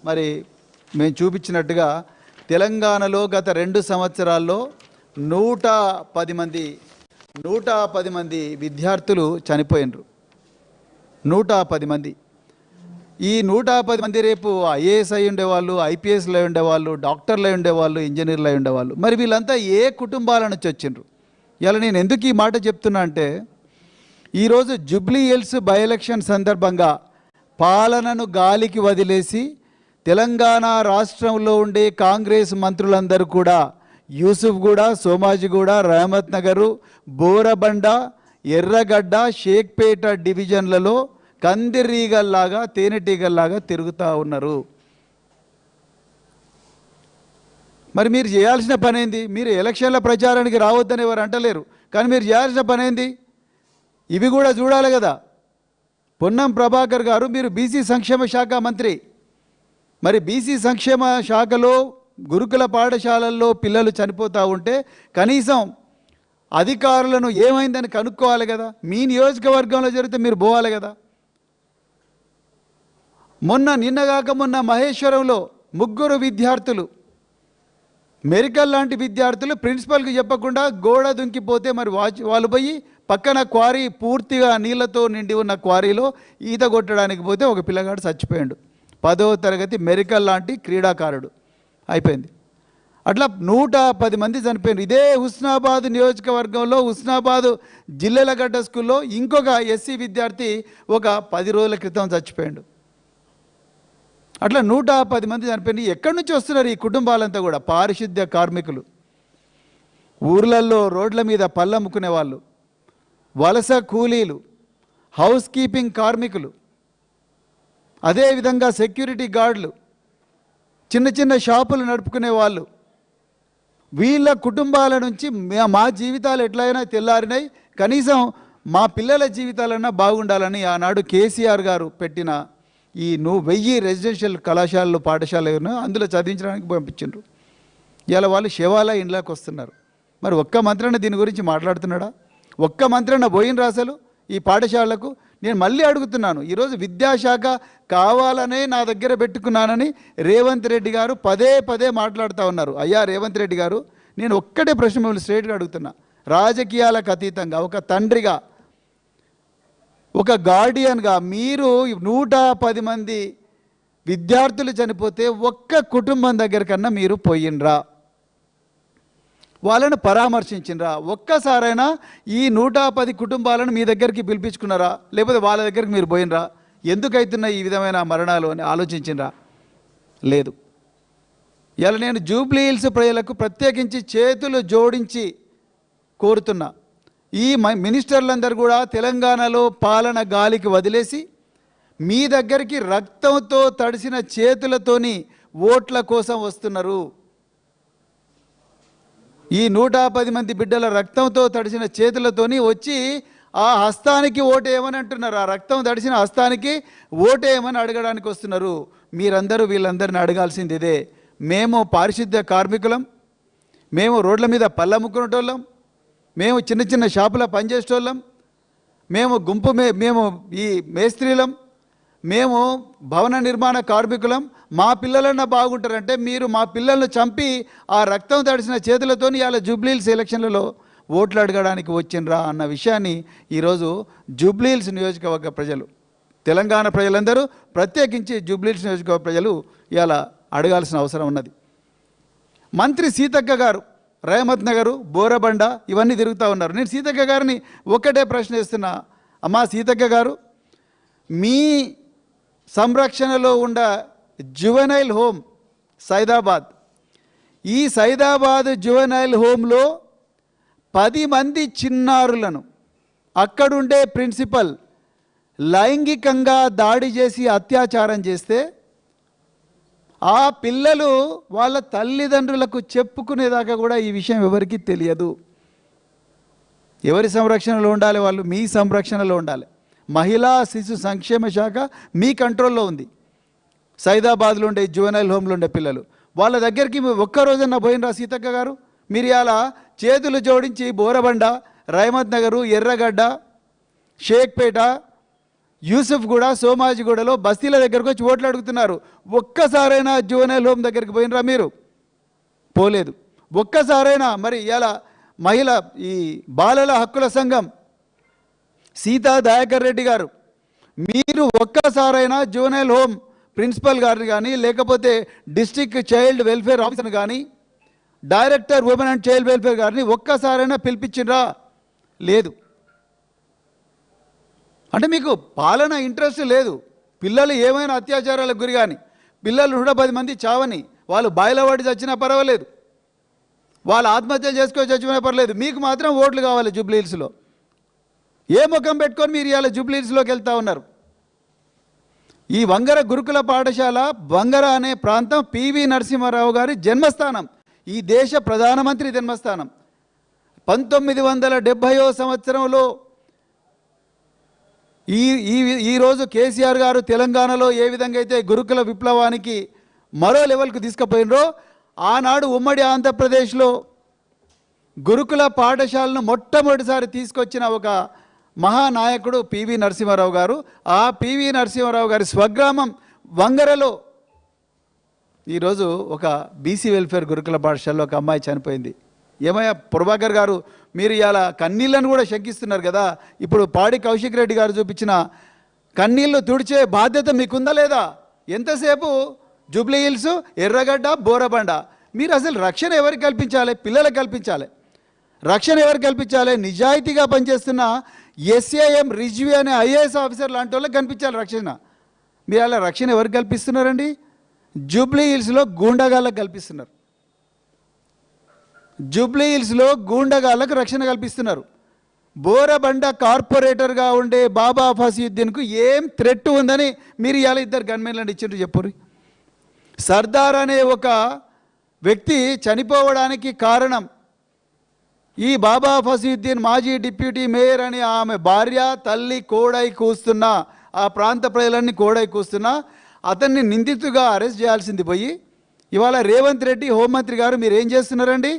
మరి మేము చూపించినట్టుగా తెలంగాణలో గత 2 సంవత్సరాల్లో 110 మంది విద్యార్థులు చనిపోయినరు. 110 మంది. ఈ 110 మంది రేపు ఐఏఎస్ అయి ఉండేవాళ్ళు, ఐపీఎస్లు అయి ఉండేవాళ్ళు, డాక్టర్లు అయి ఉండేవాళ్ళు, ఇంజనీర్లు అయి ఉండేవాళ్ళు. మరి వీళ్ళంతా ఏ కుటుంబాల నుంచి వచ్చిండ్రు? ఇలా నేను ఎందుకు ఈ మాట చెప్తున్నా అంటే, ఈరోజు జూబ్లీ హిల్స్ బై ఎలక్షన్ సందర్భంగా పాలనను గాలికి వదిలేసి తెలంగాణ రాష్ట్రంలో ఉండే కాంగ్రెస్ మంత్రులందరూ కూడా యూసుఫ్గూడ, సోమాజిగూడ, రహమత్ నగరు, బోరబండ, ఎర్రగడ్డ, షేక్పేట డివిజన్లలో కందిరీగల్లాగా తేనెటీగల్లాగా తిరుగుతూ ఉన్నారు. మరి మీరు చేయాల్సిన పని ఏంది? మీరు ఎలక్షన్ల ప్రచారానికి రావద్దని ఎవరు అంటలేరు, కానీ మీరు చేయాల్సిన పని ఏంది? ఇవి కూడా చూడాలి కదా. పొన్నం ప్రభాకర్ గారు, మీరు బీసీ సంక్షేమ శాఖ మంత్రి. మరి బీసీ సంక్షేమ శాఖలో గురుకుల పాఠశాలల్లో పిల్లలు చనిపోతూ ఉంటే కనీసం అధికారులను ఏమైందని కనుక్కోవాలి కదా. మీ నియోజకవర్గంలో జరిగితే మీరు పోవాలి కదా. నిన్నగాక మొన్న మహేశ్వరంలో 3 విద్యార్థులు, మెరికల్ లాంటి విద్యార్థులు ప్రిన్సిపల్కి చెప్పకుండా గోడ దుంకిపోతే మరి వాళ్ళు పోయి పక్కన క్వారీ పూర్తిగా నీళ్లతో నిండి ఉన్న క్వారీలో ఈత కొట్టడానికి పోతే ఒక పిల్లగాడు చచ్చిపోయాడు. 10వ తరగతి మెరికల్ లాంటి క్రీడాకారుడు. అయిపోయింది. అట్లా 110 మంది చనిపోయారు. ఇదే హుస్నాబాద్ నియోజకవర్గంలో హుస్నాబాద్ జిల్లెలగడ్డ స్కూల్లో ఇంకొక ఎస్సీ విద్యార్థి ఒక 10 రోజుల క్రితం చచ్చిపోయాడు. అట్లా 110 మంది చనిపోయింది. ఎక్కడి నుంచి వస్తున్నారు ఈ కుటుంబాలంతా కూడా? పారిశుద్ధ్య కార్మికులు, ఊర్లలో రోడ్ల మీద పళ్ళమ్ముకునే వాళ్ళు, వలస కూలీలు, హౌస్ కీపింగ్ కార్మికులు, అదేవిధంగా సెక్యూరిటీ గార్డులు, చిన్న చిన్న షాపులు నడుపుకునే వాళ్ళు, వీళ్ళ కుటుంబాల నుంచి మా జీవితాలు ఎట్లయినా తెల్లారినాయి, కనీసం మా పిల్లల జీవితాలన్నా బాగుండాలని ఆనాడు కేసీఆర్ గారు పెట్టిన ఈ 1000 రెసిడెన్షియల్ కళాశాలలు, పాఠశాలలు అందులో చదివించడానికి పంపించారు. ఇలా వాళ్ళు శివాల ఇండ్లోకి వస్తున్నారు. మరి ఒక్క మంత్రన్న దీని గురించి మాట్లాడుతున్నాడా? ఒక్క మంత్రన్న పోయినరా అసలు ఈ పాఠశాలకు? నేను మళ్ళీ అడుగుతున్నాను. ఈరోజు విద్యాశాఖ కావాలనే నా దగ్గర పెట్టుకున్నానని రేవంత్ రెడ్డి గారు పదే మాట్లాడుతూ ఉన్నారు. అయ్యా రేవంత్ రెడ్డి గారు, నేను ఒక్కటే ప్రశ్న మిమ్మల్ని స్ట్రైట్గా అడుగుతున్నా. రాజకీయాలకు అతీతంగా ఒక తండ్రిగా, ఒక గార్డియన్గా మీరు 110 మంది విద్యార్థులు చనిపోతే ఒక్క కుటుంబం దగ్గరకన్నా మీరు పోయినరా? వాళ్ళను పరామర్శించినరా? ఒక్కసారైనా ఈ 110 కుటుంబాలను మీ దగ్గరికి పిలిపించుకున్నారా? లేకపోతే వాళ్ళ దగ్గరికి మీరు పోయినరా? ఎందుకైతున్నాయి ఈ విధమైన మరణాలు అని ఆలోచించినరా? లేదు. ఇలా నేను జూబ్లీ హిల్స్ ప్రజలకు ప్రత్యేకించి చేతులు జోడించి కోరుతున్నా. ఈ మినిస్టర్లందరూ కూడా తెలంగాణలో పాలన గాలికి వదిలేసి మీ దగ్గరికి రక్తంతో తడిసిన చేతులతోని ఓట్ల కోసం వస్తున్నారు. ఈ 110 మంది బిడ్డల రక్తంతో తడిసిన చేతులతోని వచ్చి ఆ హస్తానికి ఓటేయమని అంటున్నారు. ఆ రక్తం తడిసిన హస్తానికి ఓటేయమని అడగడానికి వస్తున్నారు. మీరందరూ వీళ్ళందరిని అడగాల్సింది ఇదే. మేము పారిశుద్ధ్య కార్మికులం, మేము రోడ్ల మీద పళ్ళమ్ముకునేటోళ్ళం, మేము చిన్న చిన్న షాపులో పనిచేసేటోళ్ళం, మేము మేము ఈ మేస్త్రీలం, మేము భవన నిర్మాణ కార్మికులం. మా పిల్లలన్నా బాగుంటారంటే మీరు మా పిల్లలను చంపి ఆ రక్తం తడిసిన చేతులతో ఇవాళ జూబ్లీ హిల్స్ ఎలక్షన్లలో ఓట్లు అడగడానికి వచ్చిండ్రా అన్న విషయాన్ని ఈరోజు జూబ్లీ హిల్స్ నియోజకవర్గ ప్రజలు, తెలంగాణ ప్రజలందరూ ప్రత్యేకించి జూబ్లీ హిల్స్ నియోజకవర్గ ప్రజలు ఇవాళ అడగాల్సిన అవసరం ఉన్నది. మంత్రి సీతక్క గారు రహమత్ నగరు, బోరబండ ఇవన్నీ తిరుగుతూ ఉన్నారు. నేను సీతక్క గారిని ఒక్కటే ప్రశ్న ఇస్తున్నా. అమ్మా సీతక్క గారు, మీ సంరక్షణలో ఉన్న జువెనైల్ హోమ్ సైదాబాద్, ఈ సైదాబాద్ జువెనైల్ హోమ్లో 10 మంది చిన్నారులను అక్కడుండే ప్రిన్సిపల్ లైంగికంగా దాడి చేసి అత్యాచారం చేస్తే ఆ పిల్లలు వాళ్ళ తల్లిదండ్రులకు చెప్పుకునేదాకా కూడా ఈ విషయం ఎవరికీ తెలియదు. ఎవరి సంరక్షణలో ఉండాలి? వాళ్ళు మీ సంరక్షణలో ఉండాలి. మహిళా శిశు సంక్షేమ శాఖ మీ కంట్రోల్లో ఉంది. సైదాబాద్లో ఉండే జువెనైల్ హోమ్లో ఉండే పిల్లలు వాళ్ళ దగ్గరికి ఒక్కరోజన్నా పోయినరా సీతక్క గారు? మీరు ఇలా చేతులు జోడించి బోరబండ, రహమత్ నగరు, ఎర్రగడ్డ, షేక్పేట యూసుఫ్ కూడా సోమాజిగూడలో బస్తీల దగ్గరకు వచ్చి ఓట్లు అడుగుతున్నారు. ఒక్కసారైనా జూవెనైల్ హోమ్ దగ్గరికి పోయినరా మీరు? పోలేదు. ఒక్కసారైనా మరి ఇలా మహిళ ఈ బాలల హక్కుల సంఘం సీతా దయాకర్ రెడ్డి గారు, మీరు ఒక్కసారైనా జూవెనైల్ హోమ్ ప్రిన్సిపల్ గారిని కానీ, లేకపోతే డిస్ట్రిక్ట్ చైల్డ్ వెల్ఫేర్ ఆఫీసర్ని కానీ, director women and child welfare గారిని ఒక్కసారైనా పిలిపించిండ్రా? లేదు. అంటే మీకు పాలన ఇంట్రెస్ట్ లేదు. పిల్లలు ఏమైనా అత్యాచారాలకు గురి కానీ, పిల్లలు 110 మంది చావని, వాళ్ళు బాయిలవాడి చచ్చినా పర్వాలేదు, వాళ్ళు ఆత్మహత్య చేసుకొని చచ్చిపోయినా పర్లేదు, మీకు మాత్రం ఓట్లు కావాలి జూబ్లీ హిల్స్లో. ఏ ముఖం పెట్టుకొని మీరు ఇవాళ జూబ్లీ హిల్స్లోకి వెళ్తూ ఉన్నారు? ఈ వంగర గురుకుల పాఠశాల, వంగర అనే ప్రాంతం పివి నరసింహారావు గారి జన్మస్థానం, ఈ దేశ ప్రధానమంత్రి జన్మస్థానం. 1970వ సంవత్సరంలో ఈరోజు కేసీఆర్ గారు తెలంగాణలో ఏ విధంగా అయితే గురుకుల విప్లవానికి మరో లెవెల్కు తీసుకుపోయినరో, ఆనాడు ఉమ్మడి ఆంధ్రప్రదేశ్లో గురుకుల పాఠశాలను మొట్టమొదటిసారి తీసుకొచ్చిన ఒక మహానాయకుడు పివి నరసింహారావు గారు. ఆ పివి నరసింహారావు గారి స్వగ్రామం వంగరలో ఈరోజు ఒక బీసీ వెల్ఫేర్ గురుకుల పాఠశాలలో ఒక అమ్మాయి చనిపోయింది. ఏమయ్యా ప్రభాకర్ గారు, మీరు ఇలా కన్నీళ్ళను కూడా శంకిస్తున్నారు కదా, ఇప్పుడు పాడి కౌశిక్ రెడ్డి గారు చూపించిన కన్నీళ్ళు తుడిచే బాధ్యత మీకుందా లేదా? ఎంతసేపు జూబ్లీ హిల్స్, ఎర్రగడ్డ, బోరబండ, మీరు అసలు రక్షణ ఎవరికి కల్పించాలి? పిల్లలకు కల్పించాలి. రక్షణ ఎవరికి కల్పించాలి? నిజాయితీగా పనిచేస్తున్న ఎస్ఏఎం రిజ్వీ అనే ఐఏఎస్ ఆఫీసర్ లాంటి వాళ్ళకి కల్పించాలి రక్షణ. మీరు అలా రక్షణ ఎవరికి కల్పిస్తున్నారండి? జూబ్లీ హిల్స్లో గూండాగాళ్ళకు కల్పిస్తున్నారు. జూబ్లీ హిల్స్లో గూండాగాళ్ళకు రక్షణ కల్పిస్తున్నారు. బోరబండ కార్పొరేటర్గా ఉండే బాబా ఫసీయుద్దీన్కు ఏం థ్రెట్ ఉందని మీరు ఇవాళ 2 గన్మెన్లను ఇచ్చిండ్రు చెప్పుర్రి. సర్దార్ అనే ఒక వ్యక్తి చనిపోవడానికి కారణం ఈ బాబా ఫసీయుద్దీన్ మాజీ డిప్యూటీ మేయర్ అని ఆమె భార్య, తల్లి కోడై కూస్తున్న, ఆ ప్రాంత ప్రజలన్నీ కోడై కూస్తున్నా అతన్ని నిందితుగా అరెస్ట్ చేయాల్సింది పోయి ఇవాళ రేవంత్ రెడ్డి హోంమంత్రి గారు మీరు ఏం చేస్తున్నారండి?